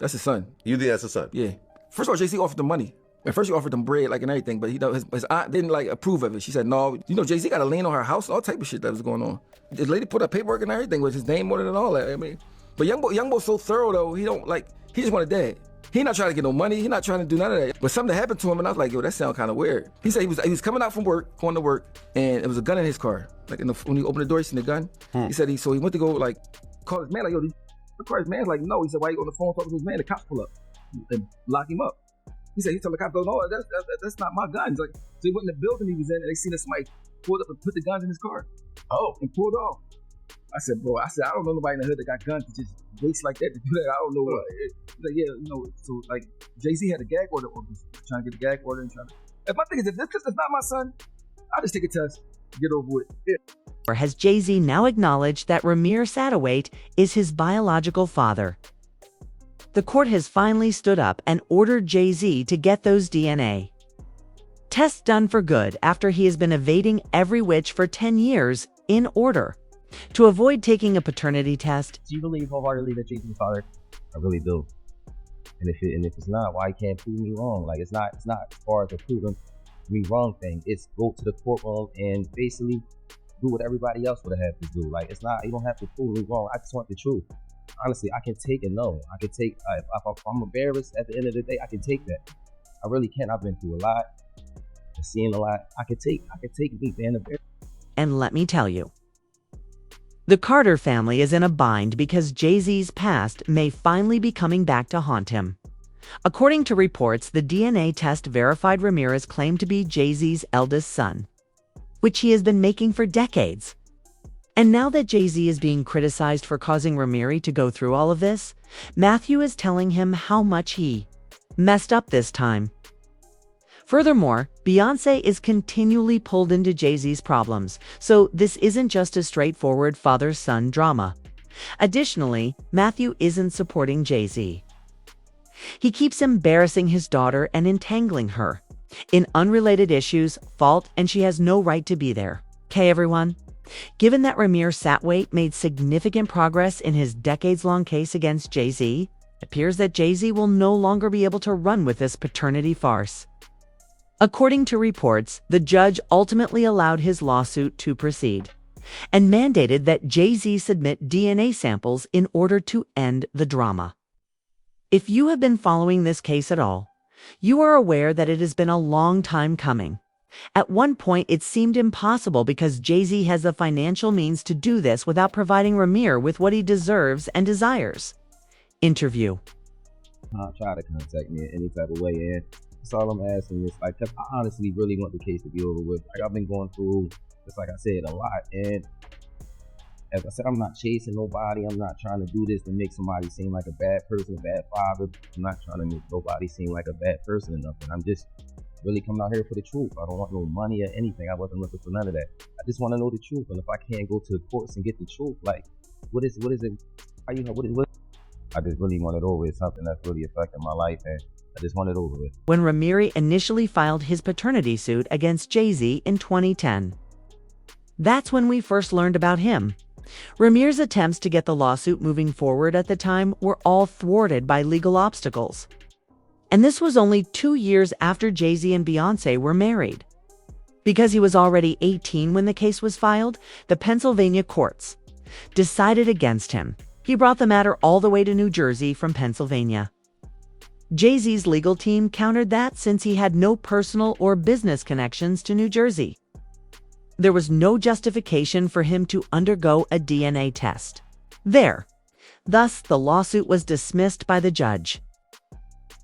That's his son. You think that's his son? Yeah. First of all, JC offered them money. At first, he offered them bread, like, and everything, but his aunt didn't, like, approve of it. She said, no, you know, Jay-Z got a lien on her house, all type of shit that was going on. The lady put up paperwork and everything with his name on it and all that. I mean, but Young Boy's so thorough, though, he just want a dad. He not trying to get no money. He not trying to do none of that. But something happened to him, and I was like, yo, that sound kind of weird. He said he was coming out from work, going to work, and there was a gun in his car. Like, when he opened the door, he seen the gun. He said he went to go, like, call his man, like, yo, the car, his man's like, no. He said, why you on the phone talking to his man? The cops pull up and lock him up. He told the cops, no, that's not my gun. Like, so he went in the building he was in, and they seen that somebody pulled up and put the guns in his car. Oh. And pulled off. I said, bro, I don't know nobody in the hood that got guns to just waste like that to do that. I don't know what. Like, yeah, you know, so like Jay-Z had a gag order, trying to get a gag order and trying to. If my thing is, if this is not my son, I'll just take a test, get over with. Yeah. Has Jay-Z now acknowledged that Ramir Satterwhite is his biological father? The court has finally stood up and ordered Jay-Z to get those DNA tests done for good after he has been evading every witch for 10 years in order to avoid taking a paternity test. Do you believe wholeheartedly that Jay-Z's father? I really do. And if it's not, why you can't prove me wrong? Like, it's not as far as a proving me wrong thing. It's go to the courtroom and basically do what everybody else would have to do. Like, it's not, you don't have to prove me wrong. I just want the truth. Honestly, I can take a no. I can take, if I'm embarrassed at the end of the day, I can take that. I really can. I've been through a lot. I've seen a lot. I can take me being embarrassed. And let me tell you, the Carter family is in a bind because Jay-Z's past may finally be coming back to haunt him. According to reports, the DNA test verified Ramir's claim to be Jay-Z's eldest son, which he has been making for decades. And now that Jay-Z is being criticized for causing Ramiri to go through all of this, Matthew is telling him how much he messed up this time. Furthermore, Beyonce is continually pulled into Jay-Z's problems, so this isn't just a straightforward father-son drama. Additionally, Matthew isn't supporting Jay-Z. He keeps embarrassing his daughter and entangling her in unrelated issues, fault, and she has no right to be there. Okay, everyone? Given that Ramir Satterwhite made significant progress in his decades-long case against Jay-Z, it appears that Jay-Z will no longer be able to run with this paternity farce. According to reports, the judge ultimately allowed his lawsuit to proceed and mandated that Jay-Z submit DNA samples in order to end the drama. If you have been following this case at all, you are aware that it has been a long time coming. At one point, it seemed impossible because Jay-Z has the financial means to do this without providing Ramir with what he deserves and desires. Interview. Try to contact me in any type of way, and that's all I'm asking is, like, 'cause I honestly really want the case to be over with. Like, I've been going through, just like I said, a lot, and as I said, I'm not chasing nobody. I'm not trying to do this to make somebody seem like a bad person, a bad father. I'm not trying to make nobody seem like a bad person or nothing. I'm just really coming out here for the truth. I don't want no money or anything. I wasn't looking for none of that. I just want to know the truth. And if I can't go to the courts and get the truth, like, what is it? How you know what? I just really want it over. It's something that's really affecting my life, and I just want it over with. When Ramiri initially filed his paternity suit against Jay-Z in 2010, that's when we first learned about him. Ramir's attempts to get the lawsuit moving forward at the time were all thwarted by legal obstacles. And this was only 2 years after Jay-Z and Beyonce were married. Because he was already 18 when the case was filed, the Pennsylvania courts decided against him. He brought the matter all the way to New Jersey from Pennsylvania. Jay-Z's legal team countered that since he had no personal or business connections to New Jersey, there was no justification for him to undergo a DNA test there. Thus, the lawsuit was dismissed by the judge.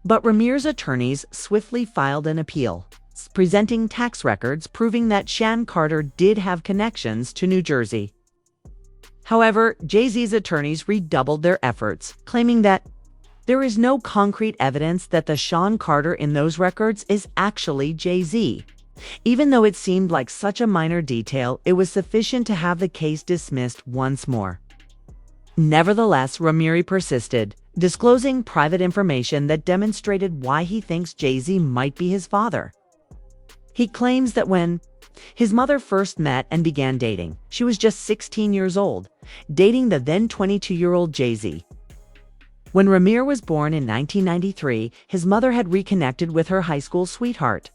But Ramir's attorneys swiftly filed an appeal, presenting tax records proving that Shan Carter did have connections to New Jersey. However, Jay-Z's attorneys redoubled their efforts, claiming that there is no concrete evidence that the Sean Carter in those records is actually Jay-Z. Even though it seemed like such a minor detail, it was sufficient to have the case dismissed once more. Nevertheless, Ramiri persisted, disclosing private information that demonstrated why he thinks Jay-Z might be his father. He claims that when his mother first met and began dating, she was just 16 years old, dating the then 22-year-old Jay-Z. When Ramir was born in 1993, his mother had reconnected with her high school sweetheart,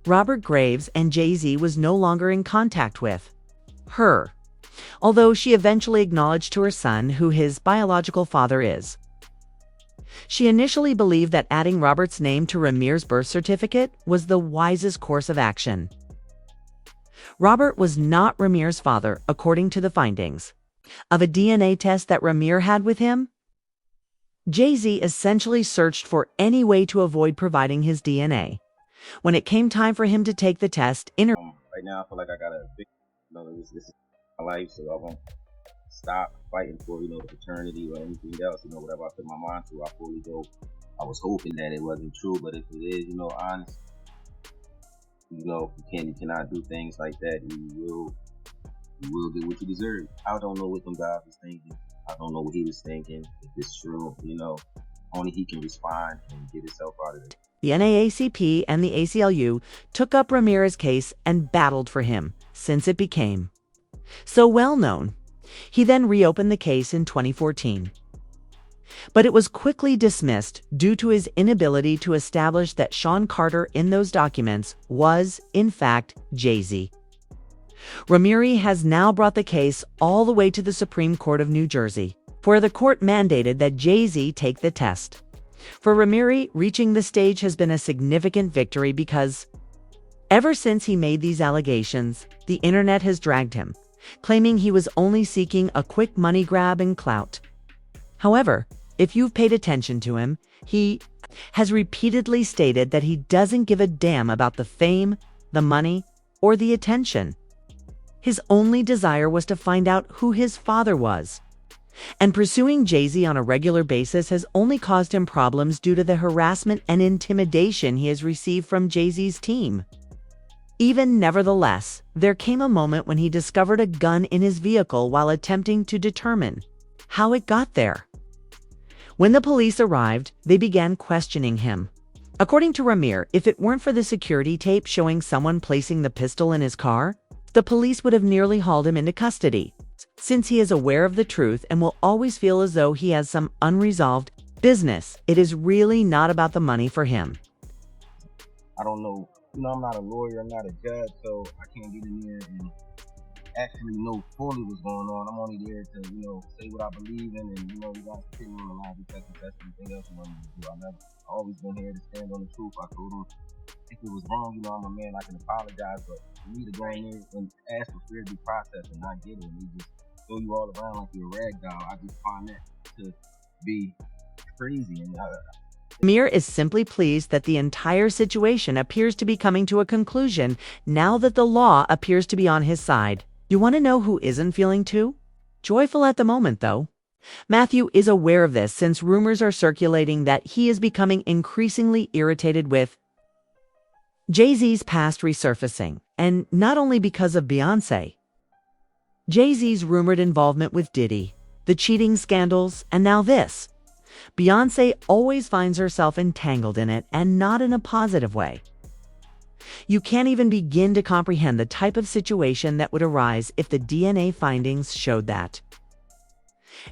Robert Graves, and Jay-Z was no longer in contact with her, although she eventually acknowledged to her son who his biological father is. She initially believed that adding Robert's name to Ramir's birth certificate was the wisest course of action. Robert was not Ramir's father, according to the findings of a DNA test that Ramir had with him. Jay-Z essentially searched for any way to avoid providing his DNA. When it came time for him to take the test, Right now, I feel like I got a big, this is my life, so I won't stop fighting for, the paternity or anything else, whatever I put my mind to, I fully go. I was hoping that it wasn't true, but if it is, honest, you cannot do things like that. You will get what you deserve. I don't know what them guys was thinking. I don't know what he was thinking. If it's true, only he can respond and get himself out of it. the NAACP and the ACLU took up Ramirez's case and battled for him since it became so well known. He then reopened the case in 2014. But it was quickly dismissed due to his inability to establish that Sean Carter in those documents was, in fact, Jay-Z. Ramirez has now brought the case all the way to the Supreme Court of New Jersey, where the court mandated that Jay-Z take the test. For Ramirez, reaching the stage has been a significant victory because ever since he made these allegations, the internet has dragged him, claiming he was only seeking a quick money grab and clout. However, if you've paid attention to him, he has repeatedly stated that he doesn't give a damn about the fame, the money, or the attention. His only desire was to find out who his father was. And pursuing Jay-Z on a regular basis has only caused him problems due to the harassment and intimidation he has received from Jay-Z's team. Even nevertheless, there came a moment when he discovered a gun in his vehicle while attempting to determine how it got there. When the police arrived, they began questioning him. According to Ramir, if it weren't for the security tape showing someone placing the pistol in his car, the police would have nearly hauled him into custody, since he is aware of the truth and will always feel as though he has some unresolved business. It is really not about the money for him. I don't know. I'm not a lawyer, I'm not a judge, so I can't get in there and actually know fully what's going on. I'm only there to, say what I believe in, and you guys put me on the line because that's anything else you want me to do. I've always been here to stand on the truth. I told them if it was wrong, I'm a man, I can apologize, but for me to go in there and ask for fair due process and not get it, and they just throw you all around like you're a rag doll, I just find that to be crazy. And Ramir is simply pleased that the entire situation appears to be coming to a conclusion now that the law appears to be on his side. You want to know who isn't feeling too joyful at the moment, though? Matthew is aware of this since rumors are circulating that he is becoming increasingly irritated with Jay-Z's past resurfacing, and not only because of Beyoncé. Jay-Z's rumored involvement with Diddy, the cheating scandals, and now this. Beyoncé always finds herself entangled in it, and not in a positive way. You can't even begin to comprehend the type of situation that would arise if the DNA findings showed that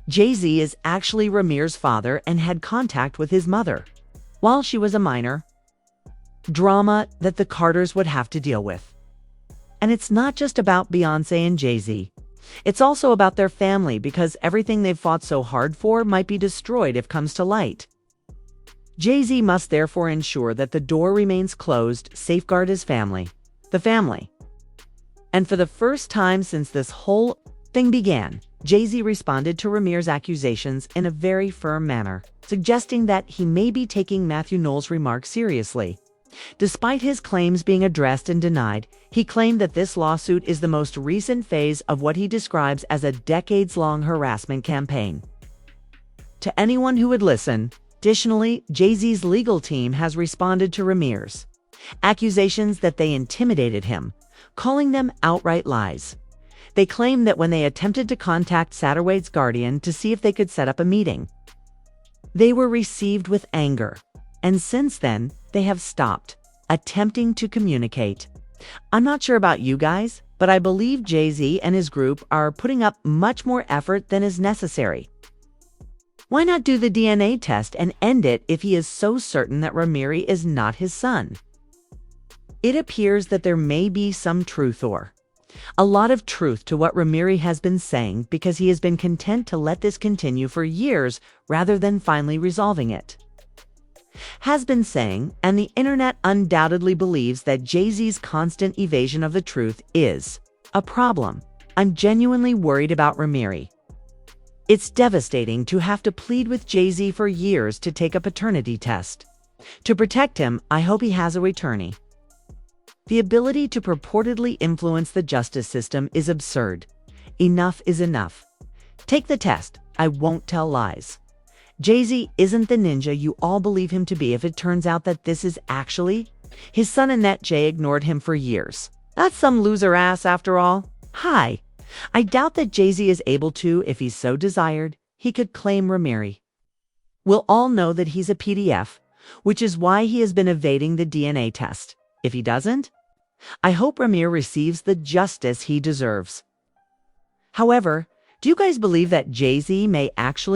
Jay-Z is actually Ramir's father and had contact with his mother while she was a minor. Drama that the Carters would have to deal with. And it's not just about Beyoncé and Jay-Z. It's also about their family, because everything they've fought so hard for might be destroyed if comes to light. Jay-Z must therefore ensure that the door remains closed, safeguard his family, the family. And for the first time since this whole thing began, Jay-Z responded to Ramir's accusations in a very firm manner, suggesting that he may be taking Matthew Knowles' remarks seriously. Despite his claims being addressed and denied, he claimed that this lawsuit is the most recent phase of what he describes as a decades-long harassment campaign. To anyone who would listen, additionally, Jay-Z's legal team has responded to Ramir's accusations that they intimidated him, calling them outright lies. They claim that when they attempted to contact Satterwhite's guardian to see if they could set up a meeting, they were received with anger, and since then, they have stopped attempting to communicate. I'm not sure about you guys, but I believe Jay-Z and his group are putting up much more effort than is necessary. Why not do the DNA test and end it if he is so certain that Ramiri is not his son? It appears that there may be some truth or a lot of truth to what Ramiri has been saying, because he has been content to let this continue for years rather than finally resolving it. Has been saying, and the internet undoubtedly believes, that Jay-Z's constant evasion of the truth is a problem. I'm genuinely worried about Ramiri. It's devastating to have to plead with Jay-Z for years to take a paternity test. To protect him, I hope he has a attorney. The ability to purportedly influence the justice system is absurd. Enough is enough. Take the test. I won't tell lies. Jay-Z isn't the ninja you all believe him to be if it turns out that this is actually his son and that Jay ignored him for years. That's some loser ass after all. Hi. I doubt that Jay-Z is able to, if he's so desired, he could claim Ramiri. We'll all know that he's a PDF, which is why he has been evading the DNA test. If he doesn't, I hope Ramir receives the justice he deserves. However, do you guys believe that Jay-Z may actually